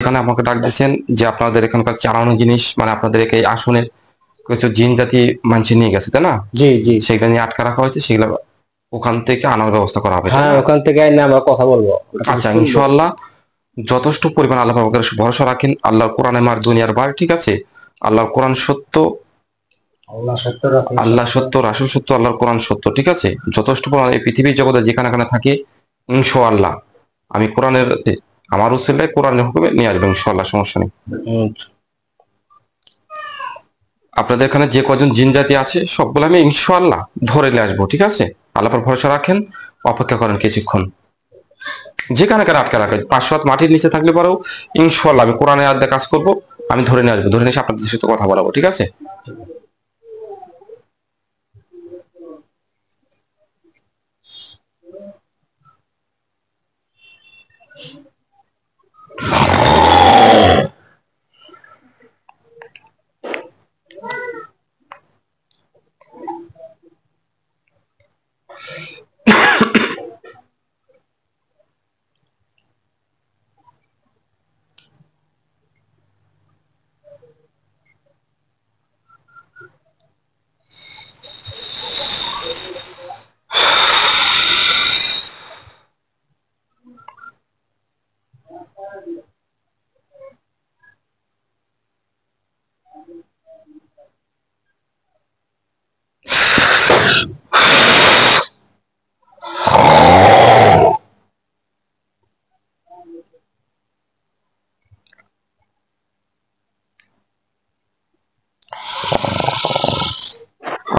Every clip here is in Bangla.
এখানে আমাকে ডাক দিয়েছেন যে আপনাদের এখানকার চালানো জিনিস মানে আপনাদের এই আসনের কিছু জিন জাতি মানুষ নিয়ে গেছে, তাই না? জি জি সেগুলো নিয়ে আটকা রাখা হয়েছে, সেগুলো ওখান থেকে আনার ব্যবস্থা করা হবে, তাই হ্যাঁ, না? ওখান থেকে এনে আমরা কথা বলবো, আচ্ছা, শুনবো। ইনশাআল্লাহ যথেষ্ট পরিমাণ আল্লাহ পাকের ভরসা রাখেন। আল্লাহর কোরআনে মার দুনিয়ার বার, ঠিক আছে? আল্লাহর কোরআন সত্য, আল্লাহ সত্য, রাসূল আল্লাহ সত্য। সত্য, রাসূল সত্য, আল্লাহর কোরআন সত্য, ঠিক আছে? যথেষ্ট পরিমাণ এই পৃথিবীর জগতে যেখানে থাকে ইনশাআল্লাহ আমি কোরআনের আমার উসিলায় কোরআনের হুকুমে নিয়ে আসবো ইনশাআল্লাহ, সমস্যা নেই। আপনাদের এখানে যে কজন জিন জাতি আছে সবগুলো আমি ইনশাআল্লাহ ধরে নিয়ে আসবো, ঠিক আছে? আল্লাহর উপর ভরসা রাখেন, অপেক্ষা করেন কিছুক্ষণ। যেখানে আটকে রাখে 500 হাত মাটির নিচে থাকলে পরেও ইনশাআল্লাহ আমি কোরআনের আয়াত দিয়ে কাজ করবো, আমি ধরে নিয়ে আসবো, ধরে নিয়ে এসে আপনাদের সাথে কথা বলাবো, ঠিক আছে?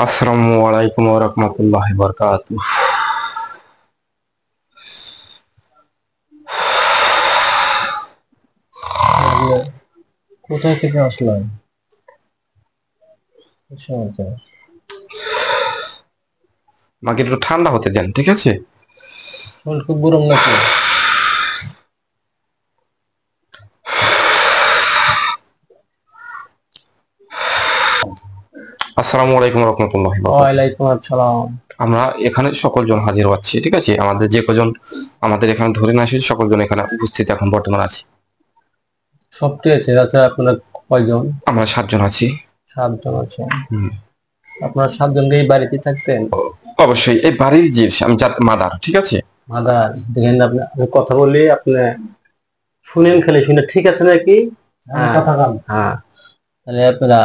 আসসালামু আলাইকুম ওয়া রাহমাতুল্লাহি ওয়া বারাকাতুহু। কোথায় থেকে আসলেন? আমাকে একটু ঠান্ডা হতে দেন, ঠিক আছে? শরীর খুব গরম নাকি? আসসালামু আলাইকুম ওয়া রাহমাতুল্লাহি ওয়া বারাকাতুহু। ওয়ালাইকুম আসসালাম। আমরা এখানে সকলজন হাজির হচ্ছি, ঠিক আছে? আমাদের যে কজন আমাদের এখানে ধরে নিয়ে এসেছে সকলজন এখানে উপস্থিত এখন বর্তমান আছে। সবটি আছে, রাতে আপনার কয়জন? আমরা 7 জন আছি। 7 জন আছেন। হুম। আপনারা 7 জন এই বাড়িতে থাকতেন? অবশ্যই এই বাড়ির যে আমি মাদার, ঠিক আছে? মাদার, দেখেন আমি কথা বলি, আপনি শুনেন, খালি শুনে ঠিক আছে নাকি? হ্যাঁ, কথা বল। হ্যাঁ, তাহলে আপনারা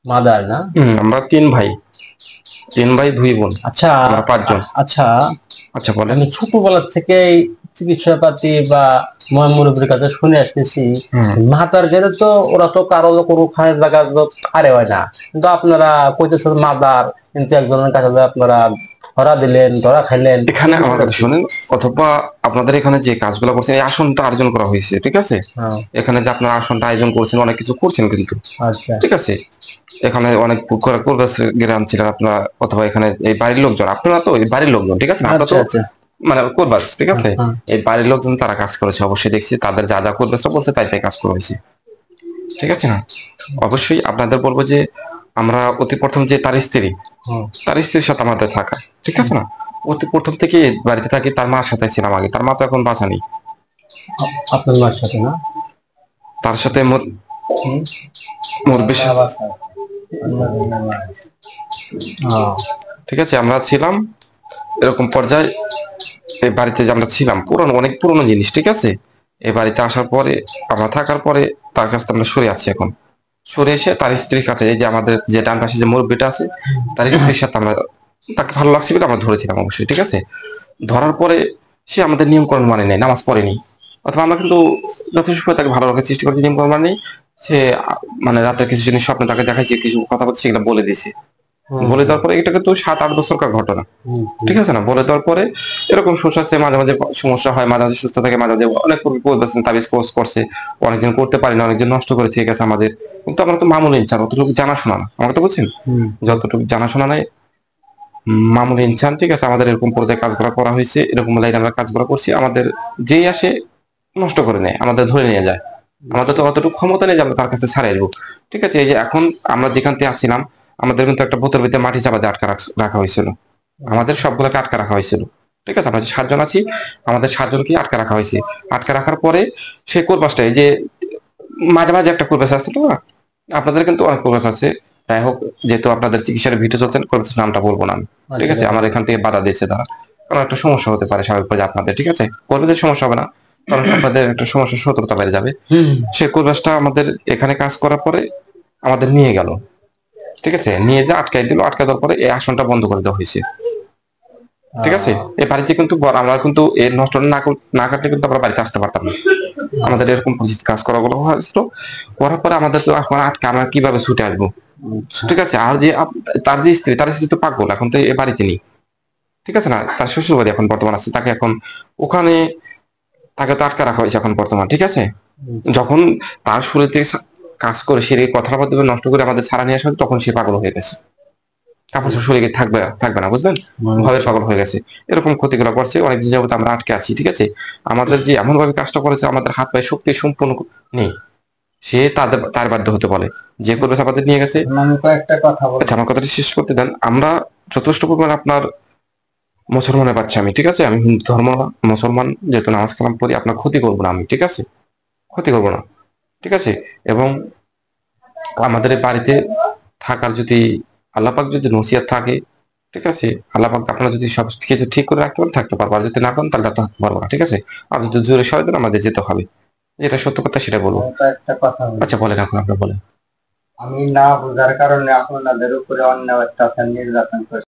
মাদার না? আমরা 3 ভাই, 3 ভাই 2 বোন। আচ্ছা, আমরা 5 জন। আচ্ছা, আচ্ছা বলেন। আমি ছোটবেলা থেকে চিকিৎসাপাতি বা মুরব্বীর কাছে শুনে আসতেছি, মাতার গেলে তো ওরা তো কারো কোনো খায় জায়গা আরে হয় না, কিন্তু আপনারা কইতেছেন মাদার, কিন্তু একজনের কাছে আপনারা ধরা দিলেন, ধরা খাইলেন। এখানে আমার কথা শুনেন, অথবা আপনাদের এখানে যে কাজগুলো করছেন এই আসনটা অর্জন করা হয়েছে, ঠিক আছে? এখানে যে আপনারা আসনটা আয়োজন করছেন অনেক কিছু করছেন কিন্তু, আচ্ছা, ঠিক আছে? এখানে অনেক গ্রাম ছিলেন আপনারা, অথবা এখানে এই বাড়ির লোকজন, আপনারা তো এই বাড়ির লোকজন, ঠিক আছে? আপনারা তো মানে কোরবাস, ঠিক আছে? এই বাড়ির লোকজন তারা কাজ করেছে, অবশ্যই দেখছি তাদের যা যা কোরবাস বলছে তাই তাই কাজ করা হয়েছে, ঠিক আছে না? অবশ্যই আপনাদের বলবো যে আমরা অতি প্রথম যে তার স্ত্রীর সাথে আমাদের থাকা, ঠিক আছে না? অতি প্রথম থেকে বাড়িতে থাকি, তার মার সাথে ছিলাম আগে, তার মা তো এখন বাঁচা নেই। আপনার মার সাথে না? তার সাথে মোর বেশি, ঠিক আছে? আমরা ছিলাম এরকম পর্যায়ে এই বাড়িতে যে আমরা ছিলাম, পুরনো অনেক পুরনো জিনিস, ঠিক আছে? এই বাড়িতে আসার পরে আমরা থাকার পরে তার কাছ থেকে আমরা সরে আছি, এখন সরে এসে তার স্ত্রীর কাছে, এই যে আমাদের যে ডান পাশে যে মুরব্বিটা আছে তার স্ত্রীর সাথে আমরা, তাকে ভালো লাগছে বলে আমরা ধরেছিলাম অবশ্যই, ঠিক আছে? ধরার পরে সে আমাদের নিয়মকরণ মানে নেই, নামাজ পড়েনি, অথবা আমরা কিন্তু যথেষ্ট তাকে ভালো রাখার চেষ্টা করছি, নিয়মকরণ মানে নেই। সে মানে রাতের কিছু জিনিস স্বপ্নে তাকে দেখাইছে, কিছু কথা বলছে, সেগুলো বলে দিয়েছে। বলে দেওয়ার পরে এটা কিন্তু 7-8 বছরকার ঘটনা, ঠিক আছে না? বলে দেওয়ার পরে এরকম সুস্বাস্থ্যে মাঝে মাঝে সমস্যা হয়, মাঝে মাঝে সুস্থ থাকে, মাঝে মাঝে অনেক তাবিজ কোর্স করছে, অনেকজন করতে পারি না, অনেকজন নষ্ট করে থেকে গেছে আমাদের, কিন্তু আমরা তো মামুলি ইনসান, অতটুকু জানাশোনা না, আমাকে তো বুঝছেন, যতটুকু জানাশোনা নাই মামুলি ইনসান, ঠিক আছে? আমাদের এরকম পর্যায়ে কাজগুলো করা হয়েছে, এরকম লাইন আমরা কাজগুলো করছি, আমাদের যেই আসে নষ্ট করে নেয়, আমাদের ধরে নিয়ে যায়, আমাদের তো অতটুকু ক্ষমতা নেই যে আমরা তার কাছে ছাড়াই দেবো, ঠিক আছে? এই যে এখন আমরা যেখান থেকে আসছিলাম, আমাদের কিন্তু একটা বোতল ভিতরে মাটি চাপা দিয়ে আটকা রাখা হয়েছিল, আমাদের সবগুলোকে আটকা রাখা হয়েছিল, ঠিক আছে? আমরা যে 7 জন আছি, আমাদের 7 জনকে আটকা রাখা হয়েছে। আটকা রাখার পরে সে কোরবাসটা, এই যে মাঝে মাঝে একটা কোর্স আসছিল না, আপনাদের কিন্তু অনেক কোর্স আছে। যাই হোক, যেহেতু আপনাদের চিকিৎসার ভিডিও চলছেন, কোর্সের নামটা বলবো না আমি, ঠিক আছে? আমার এখান থেকে বাধা দিয়েছে তারা, কারণ একটা সমস্যা হতে পারে স্বাভাবিক পর্যায়ে আপনাদের, ঠিক আছে? কোর্সের সমস্যা হবে না, কারণ আপনাদের একটা সমস্যার শত্রুতা বেড়ে যাবে। সেই কোর্সটা আমাদের এখানে কাজ করার পরে আমাদের নিয়ে গেল, ঠিক আছে? নিয়ে যা আটকাই দিল, আটকাই দেওয়ার পরে এই আসনটা বন্ধ করে দেওয়া হয়েছে, ঠিক আছে? এই বাড়িতে কিন্তু আমরা কিন্তু এর নষ্ট না কাটলে কিন্তু আমরা বাড়িতে আসতে পারতাম না। আমাদের এরকম পরিস্থিতি কাজ করা গুলো হয়েছিল, করার পরে আমাদের তো এখন আটকে আমরা কিভাবে ছুটে আসবো, ঠিক আছে? আর যে তার যে স্ত্রী, তার স্ত্রী তো পাগল, এখন তো এ বাড়িতে নেই, ঠিক আছে না? তার শ্বশুর বাড়ি এখন বর্তমান আছে, তাকে এখন ওখানে তাকে তো আটকে রাখা হয়েছে এখন বর্তমান, ঠিক আছে? যখন তার শরীরে কাজ করে সে কথার মাধ্যমে নষ্ট করে আমাদের ছাড়া নিয়ে আসা হতো, তখন সে পাগল হয়ে গেছে, তারপর সে শরীরে থাকবে না, বুঝলেন? ভয়ের পাগল হয়ে গেছে, এরকম ক্ষতিগুলো করছে। অনেকদিন যাবত আমরা আটকে আছি, ঠিক আছে? আমাদের যে এমন ভাবে কাজটা করেছে, আমাদের হাত পায়ে শক্তি সম্পূর্ণ নেই, সে তার বাধ্য হতে বলে যে করবে আমাদের নিয়ে গেছে। আমি কয়েকটা কথা বলবো। আচ্ছা, আমার কথাটি শেষ করতে দেন। আমরা যথেষ্ট পরিমাণ আপনার মুসলমানের বাচ্চা আমি, ঠিক আছে? আমি হিন্দু ধর্ম মুসলমান, যেহেতু নামাজ কালাম পড়ি, আপনার ক্ষতি করবো না আমি, ঠিক আছে? ক্ষতি করবো না, ঠিক আছে? এবং আমাদের এই বাড়িতে থাকার যদি আল্লাহ পাক যদি নসিহত থাকে, ঠিক আছে, আল্লাহ পাক আপনারা যদি সব কিছু ঠিক করে রাখতে পারেন, থাকতে পারবো, আর যদি না করেন তাহলে থাকতে পারবো না, ঠিক আছে? আর যদি জোরে সহায় দেন, আমাদের যেতে হবে, যেটা সত্য কথা সেটা বলবো। একটা কথা বলি। আচ্ছা বলেন, এখন আপনি বলেন। আমি না বোঝার কারণে আপনাদের উপরে অন্যায় অত্যাচার নির্যাতন করছি।